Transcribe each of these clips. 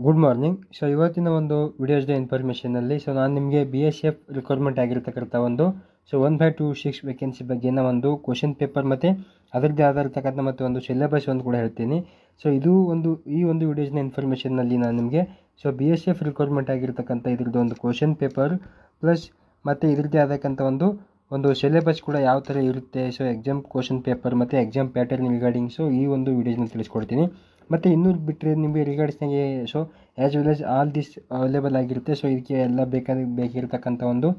Good morning. So ಇವತ್ತಿನ ಒಂದು ವಿಡಿಯೋಸ್ದ ಇನ್ಫಾರ್ಮೇಷನಲ್ಲಿ ನಾನು ನಿಮಗೆ BSF ರಿಕ್ವೈರ್ಮೆಂಟ್ ಆಗಿರ್ತಕ್ಕಂಥ ಒಂದು 1526 ವೇಕೆನ್ಸಿ ಬಗ್ಗೆನ ಒಂದು ಕ್ವಶನ್ ಪೇಪರ್ ಮತ್ತು ಅದರದ್ದೇ ಆಗಿರ್ತಕ್ಕಂಥ ಮತ್ತು ಒಂದು ಸಿಲೆಬಸ್ ಒಂದು ಕೂಡ ಹೇಳ್ತೀನಿ. ಸೊ ಈ ಒಂದು ವಿಡಿಯೋಸ್ನ ಇನ್ಫಾರ್ಮೇಷನ್ನಲ್ಲಿ ನಾನು ನಿಮಗೆ BSF ರಿಕ್ವೈರ್ಮೆಂಟ್ ಆಗಿರ್ತಕ್ಕಂಥ ಇದ್ರದ್ದು ಒಂದು ಕ್ವಶನ್ ಪೇಪರ್ ಪ್ಲಸ್ ಮತ್ತು ಇದ್ರದ್ದೇ ಆದಕ್ಕಂಥ ಒಂದು ಸಿಲೆಬಸ್ ಕೂಡ ಯಾವ ಥರ ಇರುತ್ತೆ, ಎಕ್ಸಾಮ್ ಕ್ವಶನ್ ಪೇಪರ್ ಮತ್ತು ಎಕ್ಸಾಮ್ ಪ್ಯಾಟರ್ನ್ ರಿಗಾರ್ಡಿಂಗ್ ಈ ಒಂದು ವಿಡಿಯೋಸ್ನ ತಿಳಿಸ್ಕೊಡ್ತೀನಿ. ಮತ್ತು ಇನ್ನೂ ಬಿಟ್ಟರೆ ನಿಮಗೆ ರಿಗಾರ್ಡ್ಸ್ನಾಗೆ as well as all this available ಆಗಿರುತ್ತೆ. ಇದಕ್ಕೆ ಎಲ್ಲ ಬೇಕಿರ್ತಕ್ಕಂಥ ಒಂದು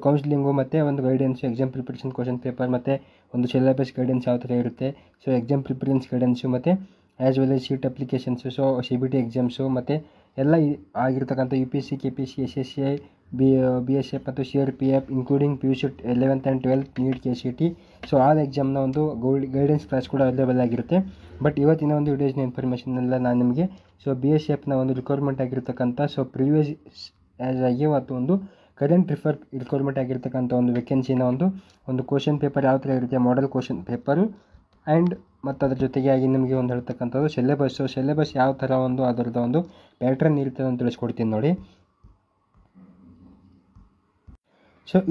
ಕೌನ್ಸಿಲಿಂಗು ಮತ್ತು ಒಂದು guidance, exam preparation question paper ಮತ್ತು ಒಂದು ಸಿಲೆಬಸ್ ಗೈಡೆನ್ಸ್ ಯಾವ ಥರ ಇರುತ್ತೆ, ಎಕ್ಸಾಮ್ ಪ್ರಿಫರೆನ್ಸ್ ಗೈಡೆನ್ಸು ಮತ್ತು as well as sheet applications, CBT exams ಮತ್ತು ಎಲ್ಲ ಆಗಿರ್ತಕ್ಕಂಥ UPSC, KPSC, SSCI, BSF ಮತ್ತು CRPF including PUC 11th and 12th neat KCT all ಎಕ್ಸಾಮ್ನ ಒಂದು ಗೈಡೆನ್ಸ್ ಕ್ಲಾಸ್ ಕೂಡ ಅವೈಲೇಬಲ್ ಆಗಿರುತ್ತೆ. ಬಟ್ ಇವತ್ತಿನ ಒಂದು ವಿಡಿಯೋಸ್ನ ಇನ್ಫಾರ್ಮೇಷನ್ನೆಲ್ಲ ನಾನು ನಿಮಗೆ BSFನ ಒಂದು ರಿಕ್ವೈರ್ಮೆಂಟ್ ಆಗಿರ್ತಕ್ಕಂಥ ಪ್ರಿವಿಯಸ್ ಆ್ಯಸ್ ಆಗಿ ಮತ್ತು ಒಂದು ಕರೆಂಟ್ ರಿಕ್ವೈರ್ಮೆಂಟ್ ಆಗಿರ್ತಕ್ಕಂಥ ಒಂದು ವೇಕೆನ್ಸಿನ ಒಂದು ಕ್ವಶನ್ ಪೇಪರ್ ಯಾವ ಥರ ಇರುತ್ತೆ, ಮಾಡೆಲ್ ಕ್ವಶನ್ ಪೇಪರು ಆ್ಯಂಡ್ ಮತ್ತು ಅದ್ರ ಜೊತೆಗೆ ಆಗಿ ನಿಮಗೆ ಒಂದು ಹೇಳ್ತಕ್ಕಂಥದ್ದು ಸಿಲೆಬಸ್ ಯಾವ ಥರ ಅದರದ್ದು ಒಂದು ಪ್ಯಾಟ್ರನ್ ಇರುತ್ತೆ ಅಂತ ತಿಳಿಸ್ಕೊಡ್ತೀನಿ ನೋಡಿ.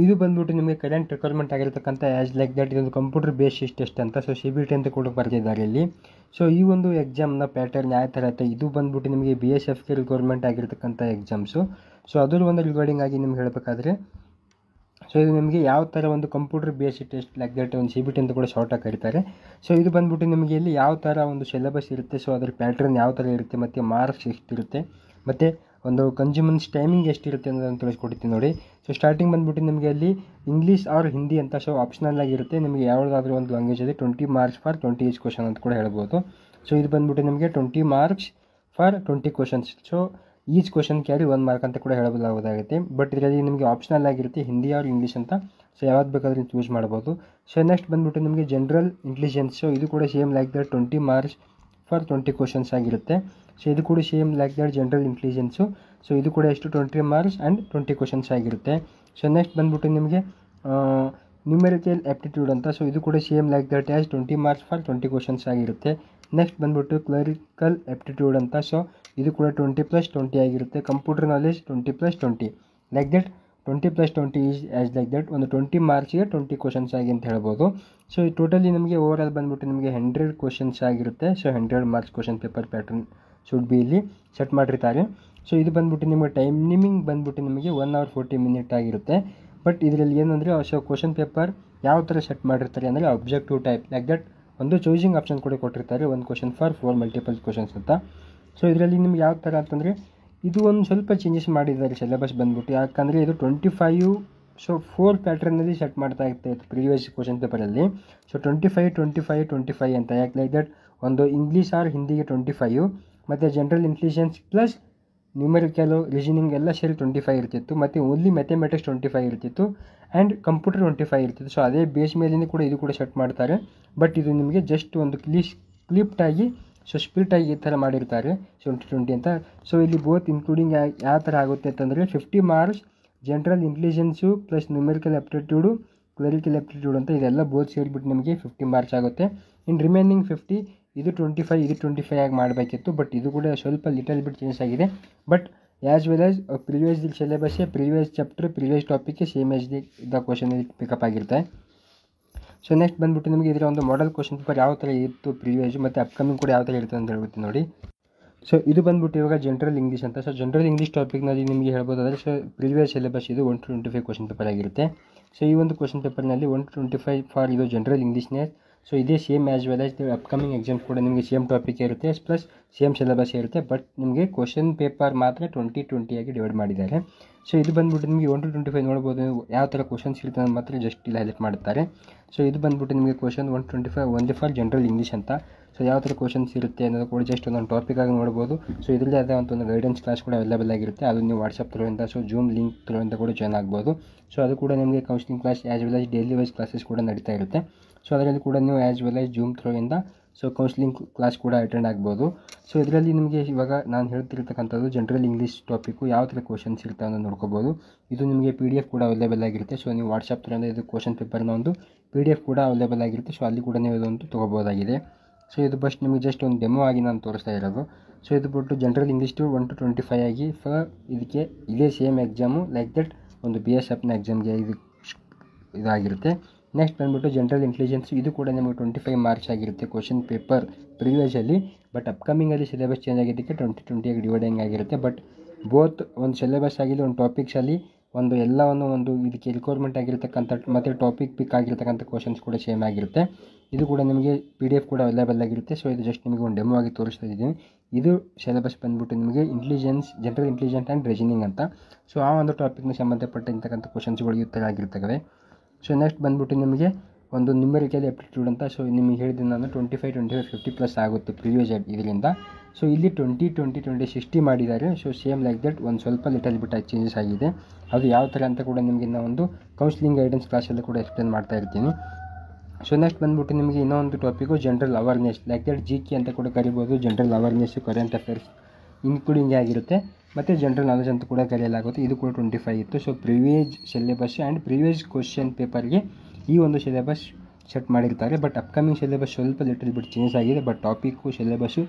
ಇದು ಬಂದ್ಬಿಟ್ಟು ನಿಮಗೆ ಕರೆಂಟ್ ರಿಕ್ವೈರ್ಮೆಂಟ್ ಆಗಿರ್ತಕ್ಕಂಥ ಆ್ಯಸ್ ಲೈಕ್ ದಟ್ ಇದೊಂದು ಕಂಪ್ಯೂಟರ್ ಬೇಸ್ಡ್ ಟೆಸ್ಟ್ ಅಂತ CBT ಅಂತ ಕೂಡ ಬರ್ತಿದ್ದಾರೆ ಇಲ್ಲಿ. ಈ ಒಂದು ಎಕ್ಸಾಮ್ನ ಪ್ಯಾಟರ್ನ್ ಯಾವ ಥರ ಇರುತ್ತೆ, ಇದು ಬಂದ್ಬಿಟ್ಟು ನಿಮಗೆ BSFಗೆ ರಿಕ್ವೈರ್ಮೆಂಟ್ ಆಗಿರ್ತಕ್ಕಂಥ ಎಕ್ಸಾಮ್ಸು. ಅದರ ಒಂದು ರಿಗಾರ್ಡಿಂಗ್ ಆಗಿ ನಿಮ್ಗೆ ಹೇಳಬೇಕಾದ್ರೆ ಇದು ನಿಮಗೆ ಯಾವ ಥರ ಒಂದು computer based test like that ಒಂದು CBT ಅಂತ ಕೂಡ ಶಾರ್ಟಾಗಿ ಕರೀತಾರೆ. ಇದು ಬಂದ್ಬಿಟ್ಟು ನಿಮಗೆ ಇಲ್ಲಿ ಯಾವ ಥರ ಒಂದು ಸಿಲೆಬಸ್ ಇರುತ್ತೆ, ಅದರ ಪ್ಯಾಟ್ರನ್ ಯಾವ ಥರ ಇರುತ್ತೆ ಮತ್ತು ಮಾರ್ಕ್ಸ್ ಎಷ್ಟಿರುತ್ತೆ ಮತ್ತು ಒಂದು ಕನ್ಸ್ಯೂಮೆನ್ಸ್ ಟೈಮಿಂಗ್ ಎಷ್ಟಿರುತ್ತೆ ಅನ್ನೋದನ್ನು ತಿಳಿಸ್ಕೊಡ್ತೀನಿ ನೋಡಿ. ಸ್ಟಾರ್ಟಿಂಗ್ ಬಂದ್ಬಿಟ್ಟು ನಿಮಗೆ ಅಲ್ಲಿ ಇಂಗ್ಲೀಷ್ ಆರ್ ಹಿಂದಿ ಅಂತ ಆಪ್ಷನಲ್ ಆಗಿರುತ್ತೆ. ನಿಮಗೆ ಯಾವುದಾದ್ರೂ ಒಂದು ಲ್ಯಾಂಗ್ವೇಜಲ್ಲಿ 20 ಮಾರ್ಕ್ಸ್ ಫಾರ್ 20 ಈಚ್ ಕ್ವಶನ್ ಅಂತ ಕೂಡ ಹೇಳ್ಬೋದು. ಇದು ಬಂದ್ಬಿಟ್ಟು ನಿಮಗೆ 20 marks for 20 questions. Each question carry 1 mark ಅಂತ ಕೂಡ ಹೇಳಬಹುದಾಗುತ್ತೆ. ಬಟ್ ಇದರಲ್ಲಿ ನಿಮಗೆ ಆಪ್ಷನಲ್ ಆಗಿರುತ್ತೆ ಹಿಂದಿ ಆರ್ ಇಂಗ್ಲೀಷ್ ಅಂತ. ಯಾವ್ದು ಬೇಕಾದ್ರೂ ಚೂಸ್ ಮಾಡ್ಬೋದು. ನೆಕ್ಸ್ಟ್ ಬಂದ್ಬಿಟ್ಟು ನಿಮಗೆ ಜನರಲ್ ಇಂಟೆಲಿಜೆನ್ಸ್. ಇದು ಕೂಡ same like that 20 marks for 20 questions ಆಗಿರುತ್ತೆ. ಇದು ಕೂಡ same like that general intelligence. ಇದು ಕೂಡ ಎಷ್ಟು 20 ಮಾರ್ಕ್ಸ್ ಆ್ಯಂಡ್ 20 ಕ್ವಶನ್ಸ್ ಆಗಿರುತ್ತೆ. ನೆಕ್ಸ್ಟ್ ಬಂದ್ಬಿಟ್ಟು ನಿಮಗೆ ನ್ಯೂಮೆರಿಕಲ್ ಆಪ್ಟಿಟ್ಯೂಡ್ ಅಂತ. ಇದು ಕೂಡ same like that as 20 marks for 20 questions ಆಗಿರುತ್ತೆ. ನೆಕ್ಸ್ಟ್ ಬಂದ್ಬಿಟ್ಟು ಕ್ಲರಿಕಲ್ ಆಪ್ಟಿಟ್ಯೂಡ್ ಅಂತ. ಇದು ಕೂಡ 20+20 ಆಗಿರುತ್ತೆ. Computer knowledge 20+20 like that 20+20 is as like that ಒಂದು 20 ಮಾರ್ಕ್ಸ್ಗೆ 20 ಕ್ವಶನ್ಸ್ ಆಗಿ ಅಂತ ಹೇಳ್ಬೋದು. ಈ ಟೋಟಲಿ ನಿಮಗೆ ಓವರ್ ಆಲ್ ಬಂದ್ಬಿಟ್ಟು ನಿಮಗೆ 100 ಕ್ವಶನ್ಸ್ ಆಗಿರುತ್ತೆ. 100 marks question paper pattern should be ಇಲ್ಲಿ ಸೆಟ್ ಮಾಡಿರ್ತಾರೆ. ಇದು ಬಂದ್ಬಿಟ್ಟು ನಿಮಗೆ ಟೈಮಿಂಗ್ ಬಂದ್ಬಿಟ್ಟು ನಿಮಗೆ 1 hour 40 minutes ಆಗಿರುತ್ತೆ. ಬಟ್ ಇದರಲ್ಲಿ ಏನಂದರೆ ಕ್ವಶನ್ ಪೇಪರ್ ಯಾವ ಥರ ಸೆಟ್ ಮಾಡಿರ್ತಾರೆ ಅಂದರೆ ಅಬ್ಜೆಕ್ಟಿವ್ ಟೈಪ್ ಲೈಕ್ ದಟ್ ಒಂದು ಚೂಸಿಂಗ್ ಆಪ್ಷನ್ ಕೂಡ ಕೊಟ್ಟಿರ್ತಾರೆ, 1 question ಫಾರ್ 4 multiple questions ಅಂತ. ಇದರಲ್ಲಿ ನಿಮ್ಗೆ ಯಾವ ಥರ ಅಂತಂದರೆ ಇದು ಒಂದು ಸ್ವಲ್ಪ ಚೇಂಜಸ್ ಮಾಡಿದ್ದಾರೆ ಸಿಲೆಬಸ್ ಬಂದ್ಬಿಟ್ಟು. ಯಾಕಂದರೆ ಇದು 25 4 ಪ್ಯಾಟ್ರನ್ನಲ್ಲಿ ಸೆಟ್ ಮಾಡ್ತಾ ಇತ್ತು ಪ್ರೀವಿಯಸ್ ಕ್ವಶನ್ ಪೇಪರಲ್ಲಿ. 25 25 25 ಅಂತ. ಯಾಕೆ ಲೈಕ್ ದಟ್ ಒಂದು ಇಂಗ್ಲೀಷ್ ಆರ್ ಹಿಂದಿಗೆ 25 ಮತ್ತು ಜನರಲ್ ಇಂಟೆಲಿಜೆನ್ಸ್ ಪ್ಲಸ್ ನ್ಯೂಮೆರಿಕಲು ರೀಸನಿಂಗ್ ಎಲ್ಲ ಸೇರಿ 25 ಇರ್ತಿತ್ತು ಮತ್ತು ಓನ್ಲಿ ಮ್ಯಾಥಮೆಟಿಕ್ಸ್ 25 ಇರ್ತಿತ್ತು ಆ್ಯಂಡ್ ಕಂಪ್ಯೂಟರ್ 25 ಇರ್ತಿತ್ತು. ಅದೇ ಬೇಸ್ ಮೇಲಿಂದ ಕೂಡ ಇದು ಕೂಡ ಸೆಟ್ ಮಾಡ್ತಾರೆ. ಬಟ್ ಇದು ನಿಮಗೆ ಜಸ್ಟ್ ಒಂದು ಕ್ಲಿಪ್ಟಾಗಿ ಸ್ಪ್ಲಿಟಾಗಿ ಈ ಥರ ಮಾಡಿರ್ತಾರೆ 20 ಅಂತ. ಇಲ್ಲಿ ಬೋತ್ ಇನ್ಕ್ಲೂಡಿಂಗ್ ಯಾವ ಥರ ಆಗುತ್ತೆ ಅಂತಂದರೆ 50 marks general intelligence plus numerical aptitude clerical aptitude ಅಂತ ಇದೆಲ್ಲ ಬೋತ್ ಸೇರಿಬಿಟ್ಟು ನಿಮಗೆ 50 ಮಾರ್ಕ್ಸ್ ಆಗುತ್ತೆ. ಇನ್ನು ರಿಮೈನಿಂಗ್ 50 ಇದು 25 ಇದು 25 ಆಗಿ ಮಾಡಬೇಕಿತ್ತು. ಬಟ್ ಇದು ಕೂಡ ಸ್ವಲ್ಪ ಲಿಟಲ್ ಬಿಟ್ ಚೇಂಜ್ ಆಗಿದೆ. But as well as previous ಸಿಲೆಬಸ್ಸೇ ಪ್ರಿವಿಯಸ್ ಚಾಪ್ಟರ್ ಪ್ರಿವಿಯಸ್ ಟಾಪಿಕ್ಗೆ same as the question pickup ಆಗಿರುತ್ತೆ. ನೆಕ್ಸ್ಟ್ ಬಂದ್ಬಿಟ್ಟು ನಿಮಗೆ ಇದರ ಒಂದು ಮಾಡೆಲ್ ಕ್ವಶನ್ ಪೇಪರ್ ಯಾವ ಥರ ಇತ್ತು ಪ್ರಿವಿಯಸ್ ಮತ್ತು ಅಪ್ಕಮಿಂಗ್ ಕೂಡ ಯಾವ ಥರ ಇರುತ್ತೆ ಅಂತ ಹೇಳ್ಬಿಟ್ಟು ನೋಡಿ. ಇದು ಬಂದ್ಬಿಟ್ಟು ಇವಾಗ ಜನರಲ್ ಇಂಗ್ಲೀಷ್ ಅಂತ. ಜನರಲ್ ಇಂಗ್ಲೀಷ್ ಟಾಪಿಕ್ನಲ್ಲಿ ನಿಮಗೆ ಹೇಳ್ಬೋದಾದರೆ ಪ್ರಿವಿಯಸ್ ಸಿಲೆಬಸ್ ಇದು 1 to 25 ಕ್ವಶನ್ ಪೇಪರ್ ಆಗಿರುತ್ತೆ. ಈ ಒಂದು ಕ್ವಶನ್ ಪೇಪರ್ನಲ್ಲಿ 1 to 25 ಫಾರ್ ಇದು ಜನರಲ್ ಇಂಗ್ಲೀಷ್ನೇ. ಇದೇ same as well as upcoming exams ಕೂಡ ನಿಮಗೆ ಸೇಮ್ ಟಾಪಿಕ್ ಇರುತ್ತೆ ಪ್ಲಸ್ ಸೇಮ್ ಸಿಲೆಬಸ್ ಇರುತ್ತೆ. ಬಟ್ ನಿಮಗೆ ಕ್ವಶನ್ ಪೇಪರ್ ಮಾತ್ರ 20-20 ಆಗಿ ಡಿವೈಡ್ ಮಾಡಿದ್ದಾರೆ. ಇದು ಬಂದ್ಬಿಟ್ಟು ನಿಮಗೆ 1 to 25 ನೋಡ್ಬೋದು ಯಾವ ಥರ ಕ್ವಶನ್ಸ್ ಇರುತ್ತೆ ಅಂತ ಮಾತ್ರ ಜಸ್ಟ್ ಇಲ್ಲಿ ಹೈಲೈಟ್ ಮಾಡುತ್ತಾರೆ. ಇದು ಬಂದ್ಬಿಟ್ಟು ನಿಮಗೆ ಕ್ವಶನ್ 125 ಒಂದೇ ಫಾರ್ ಜನರಲ್ ಇಂಗ್ಲೀಷ್ ಅಂತ. ಯಾವ ಥರ ಕ್ವಶನ್ಸ್ ಇರುತ್ತೆ ಅನ್ನೋದು ಕೂಡ ಜಸ್ಟ್ ಒಂದೊಂದು ಟಾಪಿಕ್ ಆಗಿ ನೋಡ್ಬೋದು. ಇದರಲ್ಲೇ ಆದ ಒಂದು ಗೈಡೆನ್ಸ್ ಕ್ಲಾಸ್ ಕೂಡ ಅವೈಲೇಬಲ್ ಆಗಿರುತ್ತೆ. ಅದು ನೀವು ವಾಟ್ಸಪ್ ಥ್ರೂಯಿಂದ ಜೂಮ್ ಲಿಂಕ್ ಥ್ರೂಯಿಂದ ಕೂಡ ಜಾಯ್ನ್ ಆಗ್ಬೋದು. ಅದು ಕೂಡ ನಿಮಗೆ counselling class as well as daily wise classes ಕೂಡ ನಡೀತಾ ಇರುತ್ತೆ. ಅದರಲ್ಲಿ ಕೂಡ ನೀವು ಆ್ಯಸ್ ವೆಲ್ ಆಸ್ ಜೂಮ್ ಥ್ರೂಯಿಂದ ಕೌನ್ಸಿಲಿಂಗ್ ಕ್ಲಾಸ್ ಕೂಡ ಅಟೆಂಡ್ ಆಗ್ಬೋದು. ಇದರಲ್ಲಿ ನಿಮಗೆ ಇವಾಗ ನಾನು ಹೇಳ್ತಿರ್ತಕ್ಕಂಥದ್ದು ಜನರಲ್ ಇಂಗ್ಲೀಷ್ ಟಾಪಿಕ್ಕು ಯಾವ ಥರ ಕ್ವಶನ್ಸ್ ಇರುತ್ತೆ ಅನ್ನೋದು ನೋಡ್ಕೋಬೋದು. ಇದು ನಿಮಗೆ PDF ಕೂಡ ಅವೈಲೇಬಲ್ ಆಗಿರುತ್ತೆ. ನೀವು ವಾಟ್ಸಪ್ ಥ್ರೂಯಿಂದ ಇದು ಕ್ವಶನ್ ಪೇಪರ್ನ ಒಂದು PDF ಕೂಡ ಅವೈಲೇಬಲ್ ಆಗಿರುತ್ತೆ. ಅಲ್ಲಿ ಕೂಡ ನೀವು ಇದೊಂದು ತೊಗೋಬೋದಾಗಿದೆ. ಸೊ ಇದು ಬಸ್ಟ್ ನಿಮಗೆ ಜಸ್ಟ್ ಒಂದು ಡೆಮೋ ಆಗಿ ನಾನು ತೋರಿಸ್ತಾ ಇರೋದು. ಸೊ ಇದು ಬಿಟ್ಟು ಜನರಲ್ ಇಂಗ್ಲೀಷ್ 1 to 25 ಆಗಿ ಇದಕ್ಕೆ ಇದೇ ಸೇಮ್ ಎಕ್ಸಾಮು ಲೈಕ್ ದಟ್ ಒಂದು BSFನ ಎಕ್ಸಾಮ್ಗೆ ಇದಾಗಿರುತ್ತೆ. ನೆಕ್ಸ್ಟ್ ಬಂದುಬಿಟ್ಟು ಜನರಲ್ ಇಂಟೆಲಿಜೆನ್ಸ್, ಇದು ಕೂಡ ನಿಮಗೆ 25 ಮಾರ್ಕ್ಸ್ ಆಗಿರುತ್ತೆ ಕ್ವಶನ್ ಪೇಪರ್ ಪ್ರಿವಿಯಸಲ್ಲಿ. ಬಟ್ ಅಪ್ಕಮಿಂಗಲ್ಲಿ ಸಿಲೆಬಸ್ ಚೇಂಜ್ ಆಗಿದ್ದಕ್ಕೆ 20 ಆಗಿ ಡಿವೈಡಿಂಗ್ ಆಗಿರುತ್ತೆ. ಬಟ್ ಬೋತ್ ಒಂದು ಸಿಲೆಬಸ್ ಆಗಿದೆ, ಒಂದು ಟಾಪಿಕ್ಸಲ್ಲಿ ಒಂದು ಇದಕ್ಕೆ ರಿಕ್ವೈರ್ಮೆಂಟ್ ಆಗಿರ್ತಕ್ಕಂಥ ಮತ್ತು ಟಾಪಿಕ್ ಪಿಕ್ ಆಗಿರ್ತಕ್ಕಂಥ ಕ್ವಶನ್ಸ್ ಕೂಡ ಸೇಮ್ ಆಗಿರುತ್ತೆ. ಇದು ಕೂಡ ನಿಮಗೆ PDF ಕೂಡ ಅವೈಲೇಬಲ್ ಆಗಿರುತ್ತೆ. ಸೊ ಇದು ಜಸ್ಟ್ ನಿಮಗೆ ಒಂದು ಡೆಮೋ ಆಗಿ ತೋರಿಸ್ತಾ ಇದ್ದೀನಿ. ಇದು ಸಿಲೆಬಸ್ ಬಂದುಬಿಟ್ಟು ನಿಮಗೆ ಜನರಲ್ ಇಂಟೆಲಿಜೆನ್ಸ್ ಆ್ಯಂಡ್ ರೀಸನಿಂಗ್ ಅಂತ. ಸೊ ಆ ಒಂದು ಟಾಪಿಕ್ನ ಸಂಬಂಧಪಟ್ಟಂತಕ್ಕಂಥ ಕ್ವಶನ್ಸ್ಗಳು ಈ ಥರ ಆಗಿರ್ತವೆ. ಸೊ ನೆಕ್ಸ್ಟ್ ಬಂದುಬಿಟ್ಟು ನಿಮಗೆ ಒಂದು ನ್ಯೂಮೆರಿಕಲ್ ಆಪ್ಟಿಟ್ಯೂಡ್ ಅಂತ. ಸೊ ನಿಮಗೆ ಹೇಳಿದ್ದೀನಿ ನಾನು 25 50 ಪ್ಲಸ್ ಆಗುತ್ತೆ ಪ್ರಿವಿಯಸ್ ಇದರಿಂದ. ಸೊ ಇಲ್ಲಿ 20 60 ಮಾಡಿದ್ದಾರೆ. ಸೊ ಸೇಮ್ ಲೈಕ್ ದಟ್ ಒಂದು ಸ್ವಲ್ಪ ಲಿಟಲ್ ಬಿಟ್ ಚೇಂಜಸ್ ಆಗಿದೆ. ಅದು ಯಾವ ಥರ ಅಂತ ಕೂಡ ನಿಮಗೆ ಒಂದು ಕೌನ್ಸಿಲಿಂಗ್ ಗೈಡೆನ್ಸ್ ಕ್ಲಾಸಲ್ಲಿ ಕೂಡ ಎಕ್ಸ್ಪ್ಲೇನ್ ಮಾಡ್ತಾ ಇರ್ತೀನಿ. ಸೊ ನೆಕ್ಸ್ಟ್ ಬಂದುಬಿಟ್ಟು ನಿಮಗೆ ಇನ್ನೊಂದು topic general awareness like that GK ಅಂತ ಕೂಡ ಕರಿಬೋದು. General awareness, current affairs including ಆಗಿರುತ್ತೆ ಮತ್ತು ಜನರಲ್ ನಾಲೆಜ್ ಅಂತ ಕೂಡ ಕರೆಯಲಾಗುತ್ತೆ. ಇದು ಕೂಡ 25 ಇತ್ತು. So previous syllabus and previous question ಪೇಪರ್ಗೆ ಈ ಒಂದು ಸಿಲೆಬಸ್ ಸೆಟ್ ಮಾಡಿರ್ತಾರೆ. ಬಟ್ ಅಪ್ಕಮಿಂಗ್ ಸಿಲೆಬಸ್ ಸ್ವಲ್ಪ ಲಿಟಲ್ ಬಿಟ್ ಚೇಂಜ್ ಆಗಿದೆ. ಬಟ್ ಟಾಪಿಕ್ಕು ಸಿಲೆಬಸ್ಸು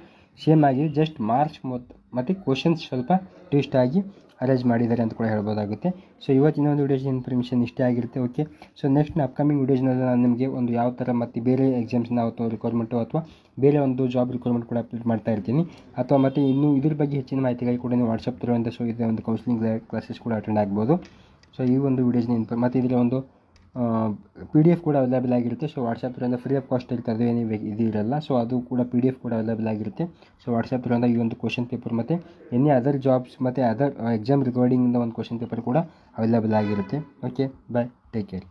ಸೇಮ್ ಆಗಿದೆ. ಜಸ್ಟ್ ಮಾರ್ಕ್ಸ್ ಮತ್ತು ಕ್ವಶನ್ಸ್ ಸ್ವಲ್ಪ ಟ್ವಿಸ್ಟ್ ಆಗಿ ಅರೇಂಜ್ ಮಾಡಿದ್ದಾರೆ ಅಂತ ಕೂಡ ಹೇಳ್ಬೋದಾಗುತ್ತೆ. ಸೊ ಇವತ್ತಿನ ಒಂದು ವಿಡಿಯೋಸ್ ಇನ್ಫಾರ್ಮೇಷನ್ ಇಷ್ಟೇ ಆಗಿರುತ್ತೆ. ಓಕೆ, ಸೊ ನೆಕ್ಸ್ಟ್ ಅಪ್ಕಮಿಂಗ್ ವಿಡಿಯೋಸ್ನಲ್ಲಿ ನಾನು ನಿಮಗೆ ಒಂದು ಯಾವ ಥರ ಮತ್ತು ಬೇರೆ ಎಕ್ಸಾಮ್ಸ್ನ ಅಥವಾ ರಿಕ್ವೈರ್ಮೆಂಟು ಅಥವಾ ಬೇರೆ ಒಂದು ಜಾಬ್ ರಿಕ್ವೈರ್ಮೆಂಟ್ ಕೂಡ ಅಪ್ಡೇಟ್ ಮಾಡ್ತಾ ಇರ್ತೀನಿ. ಅಥವಾ ಮತ್ತು ಇನ್ನೂ ಇದ್ರ ಬಗ್ಗೆ ಹೆಚ್ಚಿನ ಮಾಹಿತಿಗಾಗಿ ಕೂಡ ನೀವು ವಾಟ್ಸಪ್ ಥ್ರೂ ಸೊ ಇದೆ ಒಂದು ಕೌನ್ಸಿಲಿಂಗ್ ಕ್ಲಾಸಸ್ ಕೂಡ ಅಟೆಂಡ್ ಆಗ್ಬೋದು. ಸೊ ಈ ಒಂದು ವಿಡಿಯೋಸ್ನ ಮತ್ತು ಇದರ ಒಂದು PDF ಕೂಡ ಅವೈಲೇಬಲ್ ಆಗಿರುತ್ತೆ. So WhatsApp through free of cost ಇರ್ತದೆ, ಏನು ಇದು ಇರಲ್ಲ. ಸೊ ಅದು ಕೂಡ PDF ಕೂಡ ಅವೈಲೇಬಲ್ ಆಗಿರುತ್ತೆ. ಸೊ ವಾಟ್ಸಪ್ ಥ್ರೂ ಈ ಒಂದು ಕ್ವಶನ್ ಪೇಪರ್ ಮತ್ತು ಎನಿ ಅದರ್ ಜಾಬ್ಸ್ ಮತ್ತು ಅದರ್ ಎಕ್ಸಾಮ್ ರಿಗಾರ್ಡಿಂಗ್ ಒಂದು ಕ್ವಶನ್ ಪೇಪರ್ ಕೂಡ ಅವೈಲೇಬಲ್ ಆಗಿರುತ್ತೆ. ಓಕೆ, ಬಾಯ್, ಟೇಕ್ ಕೇರ್.